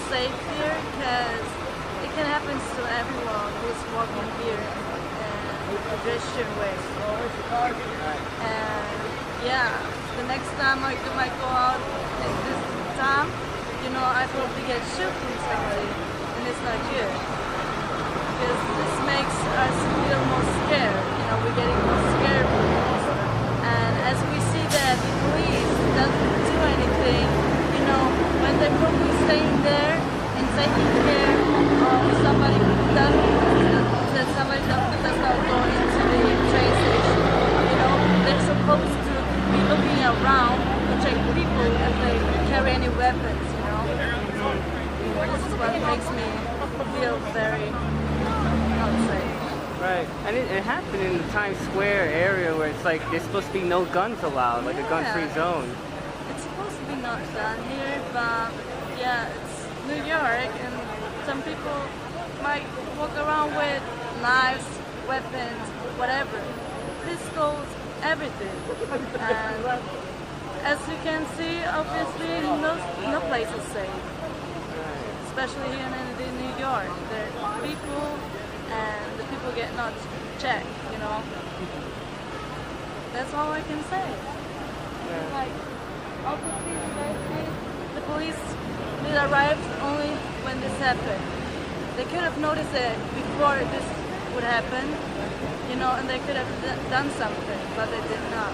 safe here because it can happen to everyone who's walking here in a pedestrian way. And yeah, the next time I might go out at this time, you know, I probably get shot from somebody, and it's not good. Because this makes us feel more scared. You know, we're getting more scared. And as we see that the police doesn't do anything, you know, when they're probably staying there and taking care of somebody who that somebody does not go into the train station. You know, they're supposed to be looking around to check people if they carry any weapons, you know. This is what makes me feel very unsafe. Right, and it happened in the Times Square area where it's like there's supposed to be no guns allowed, like a gun-free zone. It's supposed to be not done here, but yeah, it's New York, and some people might walk around with knives, weapons, whatever, pistols, everything. And as you can see, obviously, no place is safe, especially here in New York. There are people, and the people get not checked, you know. That's all I can say. Like, obviously, the police did arrive only when this happened. They could have noticed it before this would happen, you know, and they could have done something, but they did not.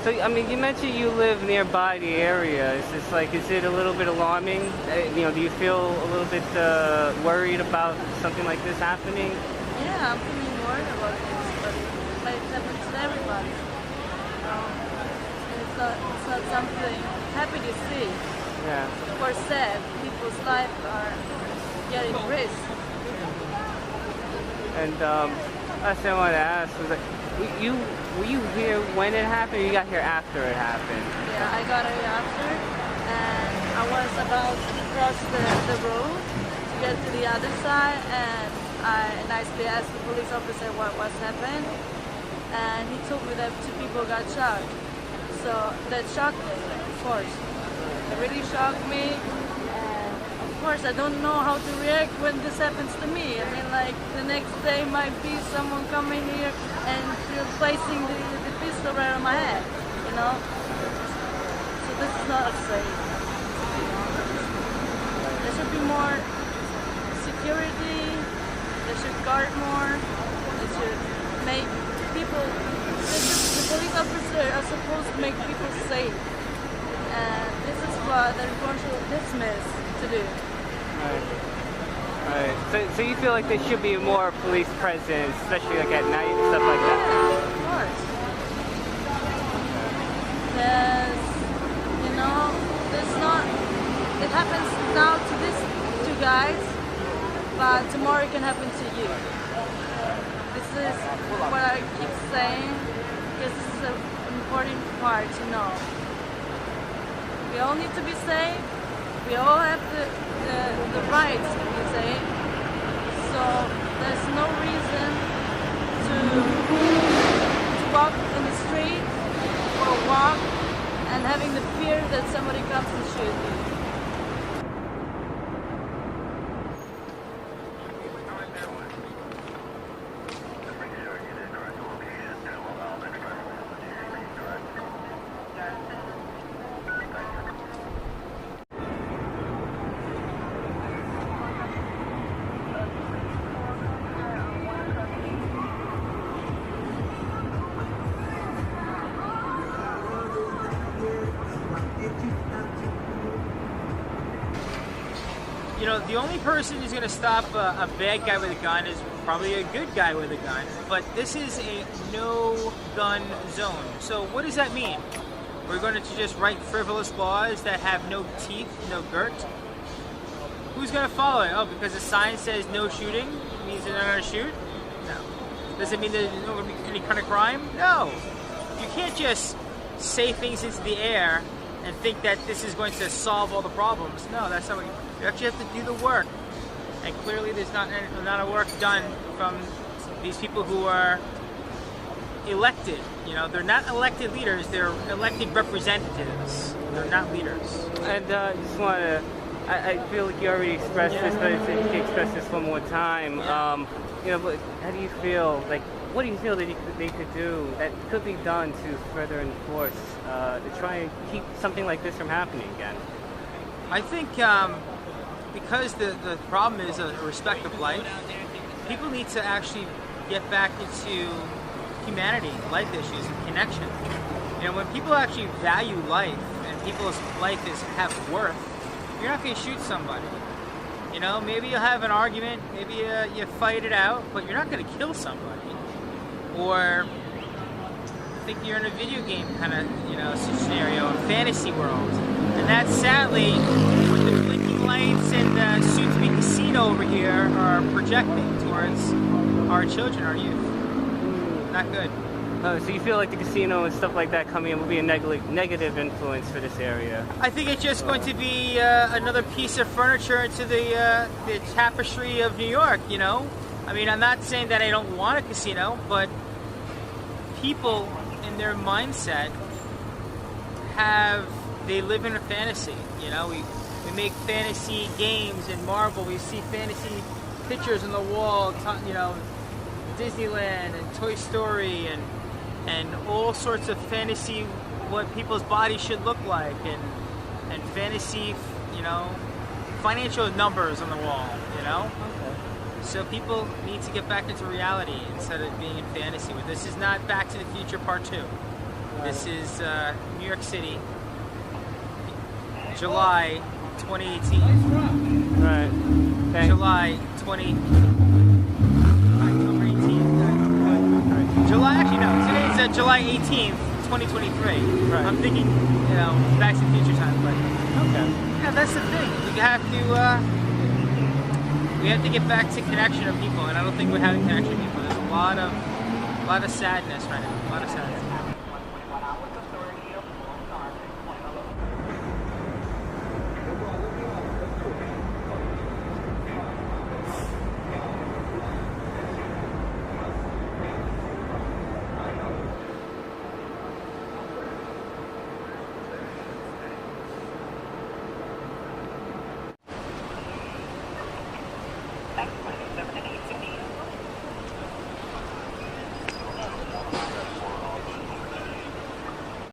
So, I mean, you mentioned you live nearby the area. Is it a little bit alarming? You know, do you feel a little bit worried about something like this happening? Yeah, I'm feeling worried about this, but it happens to everybody. And it's not something happy to see. Yeah. Or sad. People's lives are getting risk. And last thing I wanted to ask was, like, were you here when it happened, or you got here after it happened? Yeah, I got here after, and I was about to cross the road to get to the other side, and I nicely asked the police officer what's happened, and he told me that 2 people got shot. So that shocked me, of course. It really shocked me, and of course I don't know how to react when this happens to me. I mean, like, the next day might be someone coming here and placing the pistol right on my head, you know? So this is not safe, to be honest. There should be more security, they should guard more, they should make people, the police officers are supposed to make people safe. And this is what they're going to dismiss to do. Right. So you feel like there should be more police presence, especially like at night and stuff like that? Yeah, of course. Because, you know, it happens now to these 2 guys, but tomorrow it can happen to you. This is what I keep saying, because this is an important part to know. We all need to be safe. We all have the rights to be safe. So there's no reason to walk in the street or walk and having the fear that somebody comes and shoots you. You know, the only person who's going to stop a bad guy with a gun is probably a good guy with a gun. But this is a no-gun zone. So what does that mean? We're going to just write frivolous laws that have no teeth, no dirt? Who's going to follow it? Oh, because the sign says no shooting means they're not going to shoot? No. Does it mean there's not going to be any kind of crime? No. You can't just say things into the air and think that this is going to solve all the problems. No, that's not what you actually have to do the work. And clearly there's not a work done from these people who are elected. You know, they're not elected leaders, they're elected representatives. They're not leaders. And just want to I feel like you already expressed this, but if you can express this one more time. But how do you feel? Like, what do you feel that they could do that could be done to further enforce, to try and keep something like this from happening again? I think because the problem is a respect of life, people need to actually get back into humanity, life issues, and connection. When people actually value life and people's life have worth, you're not going to shoot somebody. Maybe you'll have an argument, maybe you fight it out, but you're not going to kill somebody. Or think you're in a video game kind of scenario, a fantasy world. And that sadly, what the blinking lights and the soon-to-be casino over here are projecting towards our children, our youth. Not good. So you feel like the casino and stuff like that coming in will be a negative influence for this area? I think it's just going to be another piece of furniture into the tapestry of New York, I mean, I'm not saying that I don't want a casino, but people in their mindset they live in a fantasy, We make fantasy games in Marvel, we see fantasy pictures on the wall, Disneyland and Toy Story and all sorts of fantasy, what people's bodies should look like, and fantasy, financial numbers on the wall, Okay. So people need to get back into reality instead of being in fantasy. This is not Back to the Future Part 2. Right. This is New York City, July 2018. Right. Thanks. July 20... Today's July 18th, 2023. Right. I'm thinking, Back to the Future time, but okay. Yeah, that's the thing. We have to get back to connection of people, and I don't think we're having connection of people. There's a lot of sadness right now. A lot of sadness.